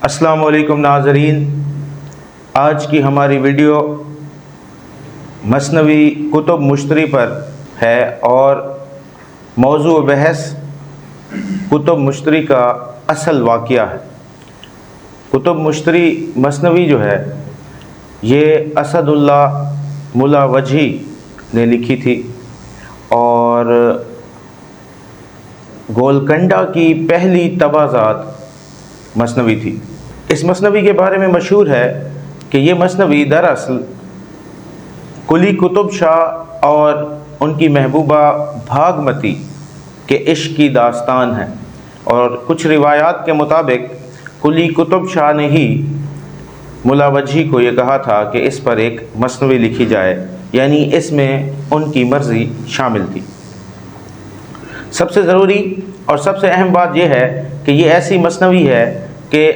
السلام علیکم ناظرین، آج کی ہماری ویڈیو مثنوی کتب مشتری پر ہے اور موضوع بحث کتب مشتری کا اصل واقعہ ہے۔ کتب مشتری مثنوی جو ہے یہ اسد اللہ ملا وجہی نے لکھی تھی اور گولکنڈہ کی پہلی طبعزات مثنوی تھی۔ اس مثنوی کے بارے میں مشہور ہے کہ یہ مثنوی دراصل قلی قطب شاہ اور ان کی محبوبہ بھاگمتی کے عشق کی داستان ہے، اور کچھ روایات کے مطابق قلی قطب شاہ نے ہی ملا وجہی کو یہ کہا تھا کہ اس پر ایک مثنوی لکھی جائے، یعنی اس میں ان کی مرضی شامل تھی۔ سب سے ضروری اور سب سے اہم بات یہ ہے کہ یہ ایسی مثنوی ہے کہ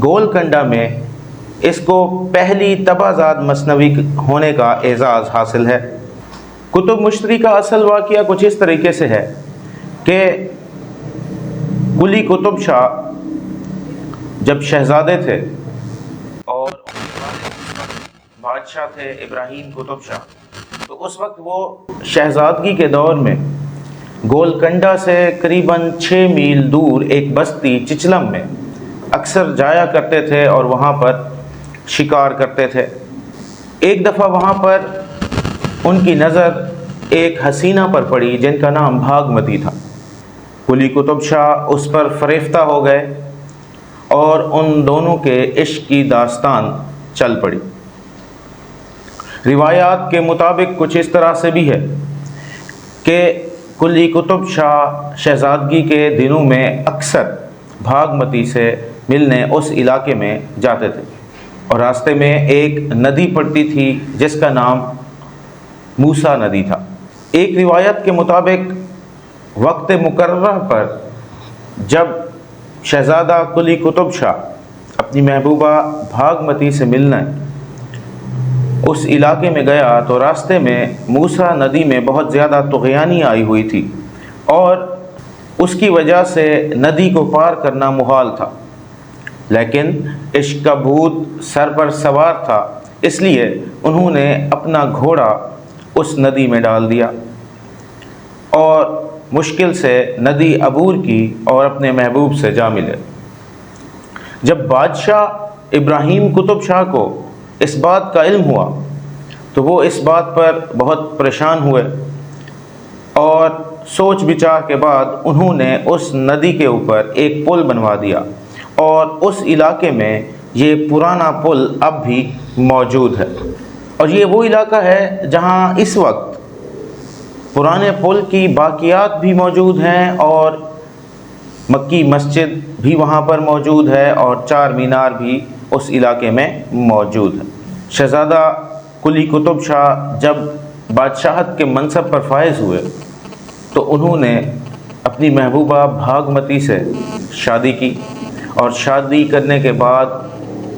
گولکنڈہ میں اس کو پہلی طبعزات مثنوی ہونے کا اعزاز حاصل ہے۔ کتب مشتری کا اصل واقعہ کچھ اس طریقے سے ہے کہ قلی قطب شاہ جب شہزادے تھے اور بادشاہ تھے ابراہیم قطب شاہ، تو اس وقت وہ شہزادگی کے دور میں گولکنڈہ سے قریباً 6 میل دور ایک بستی چچلم میں اکثر جایا کرتے تھے اور وہاں پر شکار کرتے تھے۔ ایک دفعہ وہاں پر ان کی نظر ایک حسینہ پر پڑی جن کا نام بھاگمتی تھا۔ قلی قطب شاہ اس پر فریفتہ ہو گئے اور ان دونوں کے عشق کی داستان چل پڑی۔ روایات کے مطابق کچھ اس طرح سے بھی ہے کہ قلی قطب شاہ شہزادگی کے دنوں میں اکثر بھاگمتی سے ملنے اس علاقے میں جاتے تھے، اور راستے میں ایک ندی پڑتی تھی جس کا نام موسیٰ ندی تھا۔ ایک روایت کے مطابق وقت مقررہ پر جب شہزادہ قلی قطب شاہ اپنی محبوبہ بھاگمتی سے ملنے اس علاقے میں گیا تو راستے میں موسیٰ ندی میں بہت زیادہ طغیانی آئی ہوئی تھی اور اس کی وجہ سے ندی کو پار کرنا محال تھا، لیکن عشق کا بھوت سر پر سوار تھا، اس لیے انہوں نے اپنا گھوڑا اس ندی میں ڈال دیا اور مشکل سے ندی عبور کی اور اپنے محبوب سے جا ملے۔ جب بادشاہ ابراہیم قطب شاہ کو اس بات کا علم ہوا تو وہ اس بات پر بہت پریشان ہوئے، اور سوچ بچار کے بعد انہوں نے اس ندی کے اوپر ایک پل بنوا دیا، اور اس علاقے میں یہ پرانا پل اب بھی موجود ہے، اور یہ وہ علاقہ ہے جہاں اس وقت پرانے پل کی باقیات بھی موجود ہیں، اور مکی مسجد بھی وہاں پر موجود ہے، اور 4 مینار بھی اس علاقے میں موجود ہے۔ شہزادہ قلی قطب شاہ جب بادشاہت کے منصب پر فائز ہوئے تو انہوں نے اپنی محبوبہ بھاگمتی سے شادی کی، اور شادی کرنے کے بعد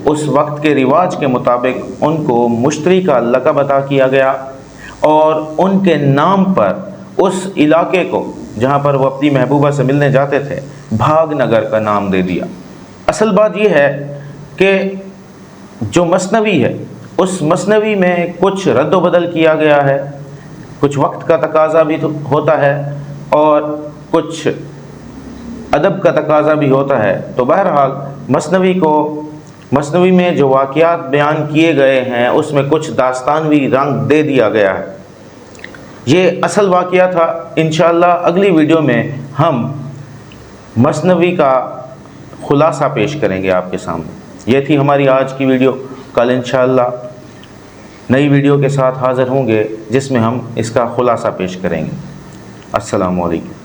اس وقت کے رواج کے مطابق ان کو مشتری کا لقب عطا کیا گیا، اور ان کے نام پر اس علاقے کو جہاں پر وہ اپنی محبوبہ سے ملنے جاتے تھے بھاگ نگر کا نام دے دیا۔ اصل بات یہ ہے کہ جو مثنوی ہے اس مثنوی میں کچھ رد و بدل کیا گیا ہے، کچھ وقت کا تقاضا بھی ہوتا ہے اور کچھ ادب کا تقاضا بھی ہوتا ہے، تو بہرحال مثنوی میں جو واقعات بیان کیے گئے ہیں اس میں کچھ داستانوی رنگ دے دیا گیا ہے۔ یہ اصل واقعہ تھا۔ انشاءاللہ اگلی ویڈیو میں ہم مثنوی کا خلاصہ پیش کریں گے آپ کے سامنے۔ یہ تھی ہماری آج کی ویڈیو۔ کل انشاءاللہ نئی ویڈیو کے ساتھ حاضر ہوں گے جس میں ہم اس کا خلاصہ پیش کریں گے۔ السلام علیکم۔